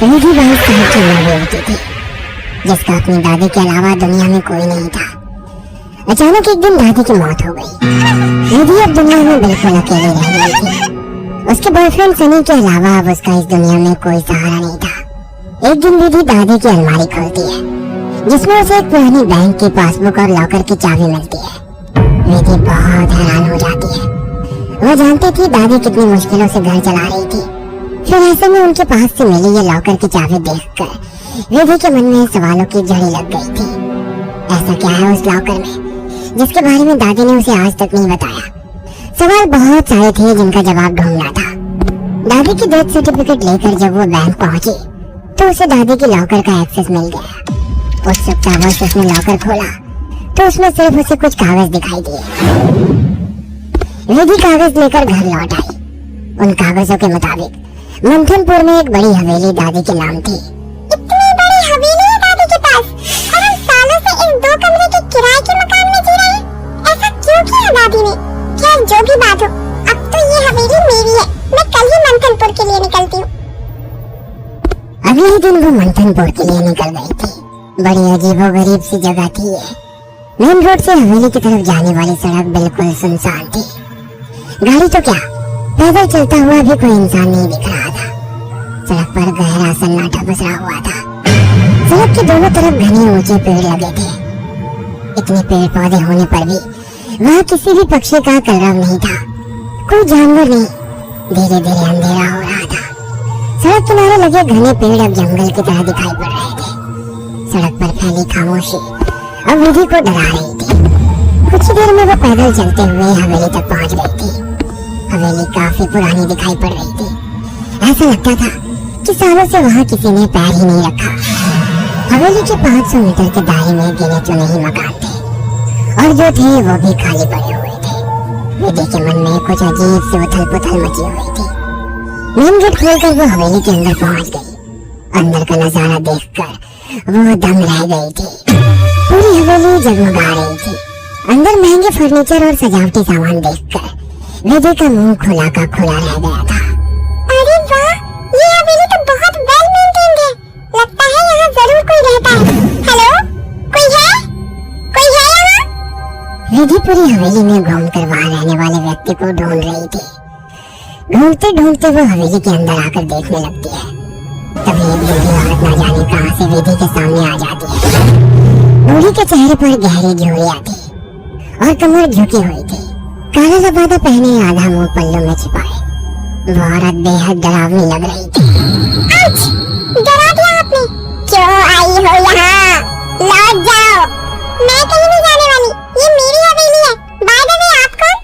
रिधि बहुत साल की लड़की होती थी जिसका अपनी दादी के अलावा दुनिया में कोई नहीं था। अचानक एक दिन दादी की मौत हो गई। रिधि अब दुनिया में बिल्कुल अकेली रह गई थी। उसके बॉयफ्रेंड सनी के अलावा अब उसका इस दुनिया में कोई सहारा नहीं था। एक दिन रिधि दादी की अलमारी खोलती है जिसमें उसे एक पुरानी बैंक की पासबुक और लॉकर की चाबी मिलती है। रिधि बहुत हैरान हो जाती है। वो जानती थी दादी कितनी मुश्किलों से घर चला रही थी। फिर ऐसे में उनके पास से मिली ये लॉकर की चाबी देखकर रिधि के मन में सवालों की झड़ी लग गई थी। ऐसा क्या है उस लॉकर में जिसके बारे में दादी ने उसे आज तक नहीं बताया? सवाल बहुत सारे थे जिनका जवाब ढूंढना था। दादी की डेथ सर्टिफिकेट लेकर जब वो बैंक पहुंची तो उसे दादी की लॉकर का एक्सेस मिल गया। उत्सुकतावश उसने लॉकर खोला तो उसमें सिर्फ उसे कुछ कागज दिखाई दिए। रिधि कागज लेकर घर लौट आई। उन कागजों के मुताबिक मंथनपुर में एक बड़ी हवेली दादी के नाम थी। इतनी बड़ी हवेली है दादी के पास और हम सालों से इस 2 कमरे के किराए के मकान में जी रहे हैं। ऐसा क्यों किया दादी ने? खैर जो भी बात हो, अब तो ये हवेली मेरी है। मैं कल ही मंथनपुर के लिए निकलती हूँ। अगले ही दिन वो मंथनपुर के लिए निकल गई थी। बड़ी अजीबोगरीब सी जगह थी ये। मेन रोड से हवेली की तरफ जाने वाली सड़क बिल्कुल सुनसान थी। गाड़ी तो क्या, पैदल चलता हुआ भी कोई इंसान नहीं दिख रहा था। सड़क पर गहरा सन्नाटा पसरा हुआ था। सड़क के दोनों तरफ घने ऊंचे पेड़ लगे थे। इतने पेड़ पौधे होने पर भी वहाँ किसी भी पक्षी का कलरव नहीं था। कोई जानवर नहीं। धीरे धीरे अंधेरा हो रहा था। सड़क किनारे लगे घने पेड़ अब जंगल की तरह दिखाई पड़ रहे थे। सड़क पर फैली खामोशी अब रिधि को डरा रही थी। कुछ देर में वो पैदल चलते हुए हवेली तक पहुंच गई थी। हवेली काफी पुरानी दिखाई पड़ रही थी। ऐसा लगता था कि सालों से वहाँ किसी ने पैर ही नहीं रखा। हवेली के 500 मीटर के दायरे में गिने चुने ही मकान थे और जो थे वो भी खाली पड़े हुए थे। रिधि के मन में कुछ अजीब सी उथल पुथल मची हुई थी। मेन गेट खोलकर वो हवेली के अंदर पहुंच गई। अंदर का नजारा देखकर वो दंग रह गई थी। पूरी हवेली जगमगा रही थी। अंदर महंगे फर्नीचर और सजावटी सामान देखकर रिधि का मुंह खुला का खुला रह गया था। अरे वाह, ये हवेली तो बहुत वेल मेंटेन्ड है। लगता है यहाँ जरूर कोई रहता है। हेलो, कोई है? कोई है यहाँ? रिधि पूरी हवेली में घूमकर वहाँ रहने वाले व्यक्ति को ढूंढ रही थी। ढूंढते ढूंढते वो हवेली के अंदर आकर देखने लगती है। तभी एक बूढ़ी औरत ना जाने कहां से रिधि के सामने आ जाती है। बूढ़ी के चेहरे पर गहरी झुर्रियां थी और कमर झुकी हुई थी। काला लबादा पहने आधा मुंह पल्लों में छिपाए वो औरत बेहद डरावनी लग रही थी। डरा दिया आपने। क्यों आई हो यहाँ? लौट जाओ। मैं कहीं नहीं जाने वाली। ये मेरी हवेली है। बाय द वे, आप कौन?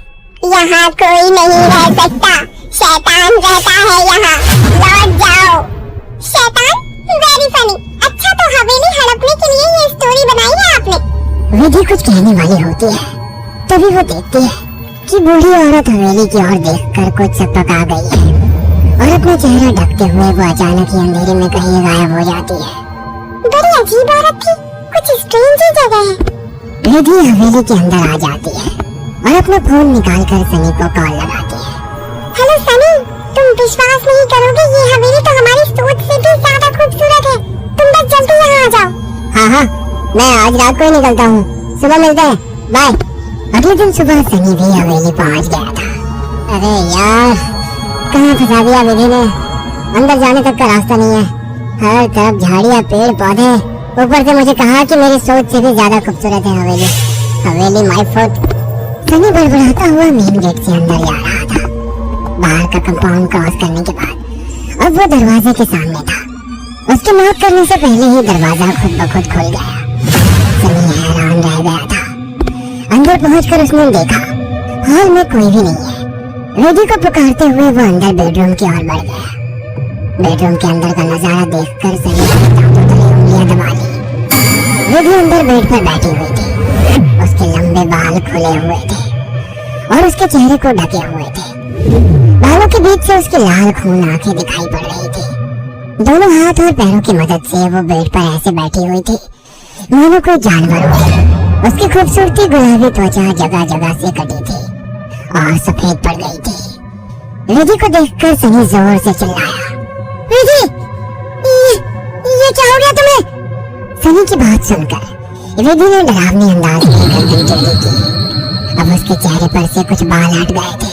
यहाँ कोई नहीं रह सकता। शैतान रहता है यहाँ। लौट जाओ। शैतान? Very funny. अच्छा, तो हवेली हड़पने के लिए ये स्टोरी बनाई है आपने? रिधि कुछ कहने वाली होती है तभी वो देखती है कि बूढ़ी औरत हवेली की ओर देखकर कुछ सपक आ गई है और अपना चेहरा ढकते हुए वो अचानक ही अंधेरे में कहीं गायब हो जाती है। बड़ी अजीब औरत थी। कुछ स्ट्रेंज ही जगह है। रिधि हवेली के अंदर आ जाती है और अपना फोन निकालकर सनी को कॉल लगाती है। हेलो सनी, तुम विश्वास नहीं करोगे, ये हवेली तो हमारी सोच से भी ज्यादा खूबसूरत है। तुम बस जल्दी यहाँ आ जाओ। हाँ, मैं आज रात को ही निकलता हूँ। सुबह मिलते हैं, बाय। अगले दिन सुबह सनी भी हवेली पहुँच गया था। अरे यार, कहाँ फंसा दिया विधि ने। अंदर जाने तक का रास्ता नहीं है। हर तरफ झाड़ियाँ, पेड़ पौधे। ऊपर से मुझे कहा कि मेरी सोच से भी ज्यादा खूबसूरत है हवेली। हवेली माय फुट। सनी बड़बड़ाता हुआ मेन गेट से अंदर जा रहा था। बाहर का कंपाउंड क्रॉस करने के बाद अब वो दरवाजे के सामने था। उसके नॉक करने से पहले ही दरवाजा खुद ब खुद खुल गया। सनी हैरान रह गया था। अंदर पहुंचकर उसने देखा हॉल में कोई भी नहीं है। रिधि को पुकारते हुए वो अंदर बेडरूम की ओर बढ़ गया। बेडरूम के अंदर का नजारा देखकर सनी ने दांतों तले उंगलियां दबा ली। रिधि अंदर बेड पर बैठी हुई थी। उसके लंबे बाल खुले हुए थे और उसके चेहरे को ढके हुए थे। बालों के बीच से उसकी लाल खून आंखें दिखाई पड़ रही थी। दोनों हाथ और पैरों की मदद से वो बेड पर ऐसे बैठी हुई थी मानो कोई जानवर हो। उसकी खूबसूरती गुलाबी त्वचा जगह जगह से कटी थी और सफेद पड़ गई थी। रिधि को देखकर सनी जोर से चिल्लाया, रिधि, सनी की बात सुनकर विधि ने डरावनी अंदाज में गर्दन टेढ़ी की। अब उसके चेहरे पर से कुछ बाल हट गए थे।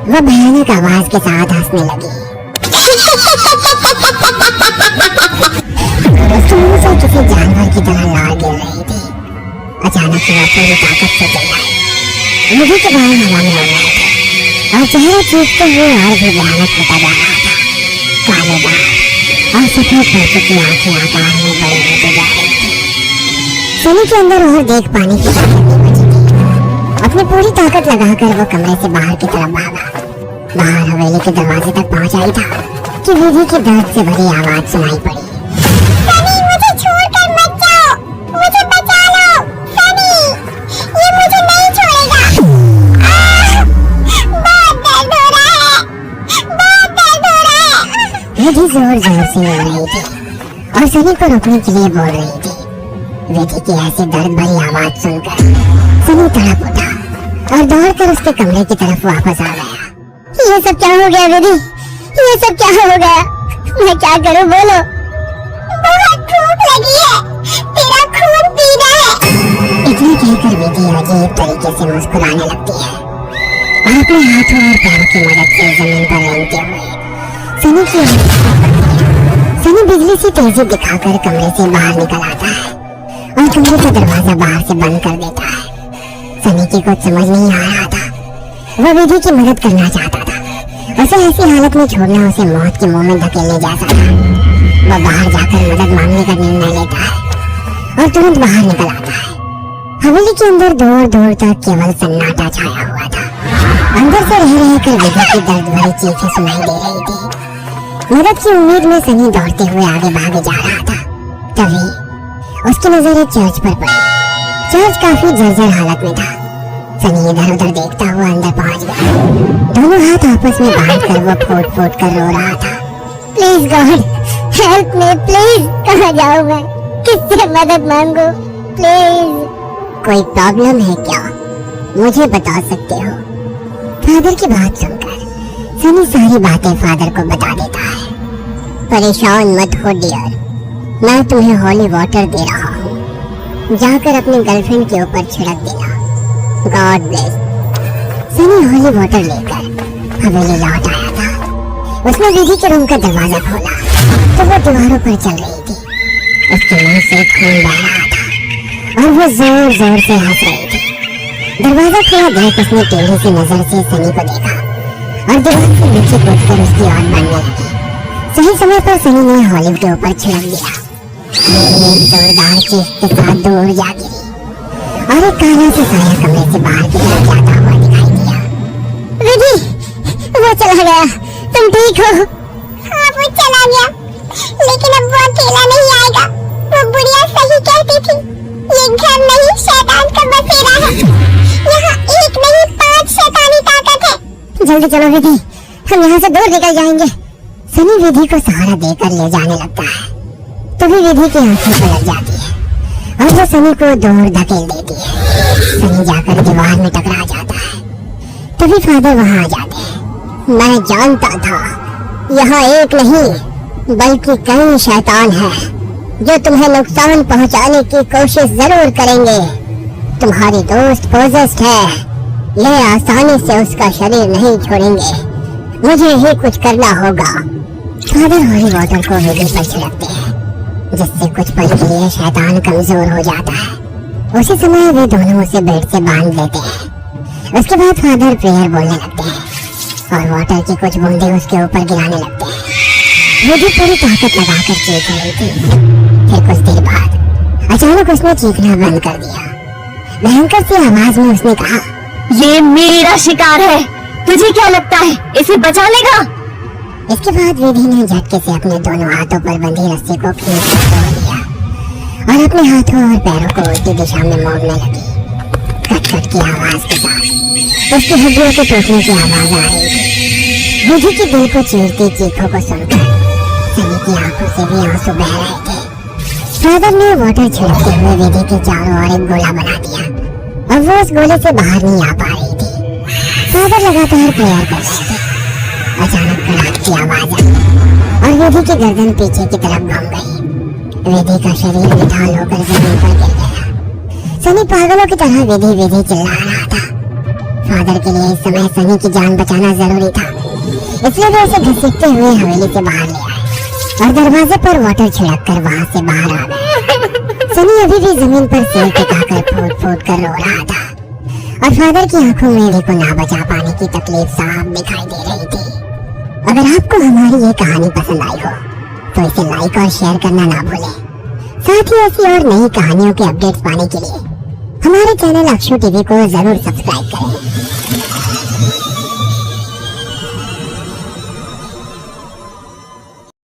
वह भयानक आवाज के साथ हंसने लगी। उसके मुंह से किसी जानवर की तरह लार गिर रही थी। अचानक वह पूरी ताकत से चिल्लाई। विधि के बाल हवा में उड़ रहे थे और चेहरा चीखते हुए और भी भयानक होता जा रहा था। काले दांत और सफेद पर्चे की आंखें आकार में बड़ी होती जा रही थी। सनी के अंदर और देख पाने की ताकत नहीं बची थी। अपनी पूरी ताकत लगाकर वो कमरे से बाहर की तरफ भागा। बाहर हवेली के दरवाजे तक पहुंचा ही था कि विधि की दर्द से भरी आवाज सुनाई पड़ी। सनी, मुझे छोड़कर मत जाओ, मुझे बचा लो। सनी, ये मुझे नहीं छोड़ेगा। बहुत दर्द हो रहा है, बहुत दर्द हो रहा है। विधि जोर जोर से रो रही थी और सनी को रोकने के लिए बोल रही थी। विधि की ऐसी दर्द भरी आवाज सुनकर सनी तड़प उठा और दौड़कर उसके कमरे की तरफ वापस आ गया। ये सब क्या हो गया विधि? ये सब क्या हो गया? मैं क्या करूं, बोलो। बहुत भूख लगी है, तेरा खून पीना है। इतना कहकर विधि अजीब तरीके से मुस्कुराने लगती है और अपने हाथों और पैरों की मदद से जमीन पर रेंगते हुए सनी की ओर बढ़ती है। सनी बिजली से तेजी दिखाकर कमरे से बाहर निकल आता है और कमरे का दरवाजा बाहर से बंद कर देता है। सनी की कुछ समझ नहीं आ रहा था। वह विधि की मदद करना चाहता था। उसे ऐसी हालत में छोड़ना उसे मौत के मुंह में धकेलने जैसा था। वह बाहर जाकर मदद मांगने का निर्णय लेता है और तुरंत बाहर निकल आता है। हवेली के अंदर दूर दूर तक केवल सन्नाटा छाया हुआ था। अंदर से रह रहकर विधि की दर्द भरी चीखें सुनाई दे रही थी। मदद की उम्मीद में सनी दौड़ते हुए आगे भागे जा रहा था। तभी उसकी नजर एक चर्च पर पड़ी। चर्च काफी जर्जर हालत में था। सनी इधर उधर देखता हुआ अंदर पहुंच गया। दोनों हाथ आपस में बांधकर वो फूट फूट कर रो रहा था। Please God, help me please. कहाँ जाऊँ मैं? किससे मदद मांगू? प्लीज। कोई प्रॉब्लम है क्या? मुझे बता सकते हो? फादर की बात सुनकर सनी सारी बातें फादर को बता देता है। परेशान मत हो डियर, मैं तुम्हें हॉली वाटर दे रहा हूँ। जाकर अपनी गर्लफ्रेंड के ऊपर छिड़क देना। God bless. Sunny holy water लेकर हवेली लौट आया था। उसने विधि के रूम का दरवाजा खोला तो वो दीवारों पर चल रही थी। उसके मुंह से खून बह रहा था और वो जोर जोर से हंस रही थी। दरवाजा खुला देख उसने टेढ़ी सी नजर से सनी को देखा और दीवार से नीचे कूदकर उसकी ओर बढ़ने लगी। सही समय पर सनी ने हॉली के ऊपर छिड़क दिया। एक जोरदार चीख के साथ दूर जा गिरी और एक काला सा साया कमरे से बाहर की तरफ जाता हुआ दिखाई दिया। विधि, वो चला गया। तुम ठीक हो? हाँ, वो चला गया, लेकिन अब वो अकेला नहीं आएगा। वो बुढ़िया सही कहती थी, ये घर नहीं शैतान का बसेरा है। यहाँ एक नहीं 5 शैतानी ताकत है। जल्दी चलो विधि, हम यहाँ से दूर निकल जाएंगे। सनी विधि को सहारा देकर ले जाने लगता है। तभी विधि की आंखें पलट जाती है और वो सनी को दूर धकेल देती है। सनी जाकर दीवार में टकरा जाता है। तभी फादर वहाँ आ जाते हैं। मैं जानता था यहाँ एक नहीं बल्कि कई शैतान हैं जो तुम्हें नुकसान पहुँचाने की कोशिश जरूर करेंगे। तुम्हारी दोस्त पोजेस्ड है, ये आसानी से उसका शरीर नहीं छोड़ेंगे। मुझे ही कुछ करना होगा। फादर हॉली वाटर को विधि पर छिड़कते हैं जिससे कुछ पल के लिए शैतान कमजोर हो जाता है। उसी समय वे दोनों उसे बेड से बांध लेते हैं। उसके बाद फादर प्रेयर बोलने लगते हैं और वाटर की कुछ बूंदें उसके ऊपर गिराने लगते हैं। विधि पूरी ताकत लगाकर चीख रही थी। फिर कुछ देर बाद अचानक उसने चीखना बंद कर दिया। भयंकर सी आवाज में उसने कहा, ये मेरा शिकार है, तुझे क्या लगता है इसे बचा लेगा? इसके बाद विधि ने झटके से अपने दोनों हाथों पर बंधी रस्सी को खींचकर तोड़ दिया और अपने हाथों और पैरों को उल्टी दिशा में मोड़ने लगी। कट कट की आवाज के साथ उसकी हड्डियों के टूटने की आवाज आ रही थी। विधि की दिल को चीरती चीखों को सुनकर सनी की आंखों से भी आंसू बह रहे थे। फादर ने वाटर छिड़कते हुए विधि के चारों ओर एक गोला बना दिया और वो उस गोले से बाहर नहीं आ पा रही थी। फादर लगातार प्रेयर कर रहे थे। अचानक कड़ाक की आवाज आई और विधि की गर्दन पीछे की तरफ घूम गई। विधि का शरीर निढाल होकर जमीन पर गिर गया। सनी पागलों की तरह विधि विधि चिल्ला रहा था। फादर के लिए इस समय सनी की जान बचाना जरूरी था, इसलिए वे उसे घसीटते हुए हवेली से बाहर ले आए और दरवाजे पर वाटर छिड़क कर वहां से बाहर आ गए। सनी अभी भी जमीन पर सिर टिकाकर फूट फूट कर रो रहा था और फादर की आंखों में वे को ना बचा पाने की तकलीफ साफ दिखाई दे रही थी। अगर आपको हमारी ये कहानी पसंद आई हो तो इसे लाइक और शेयर करना ना भूलें। साथ ही ऐसी और नई कहानियों के अपडेट्स पाने के लिए हमारे चैनल अक्षु टीवी को जरूर सब्सक्राइब करें।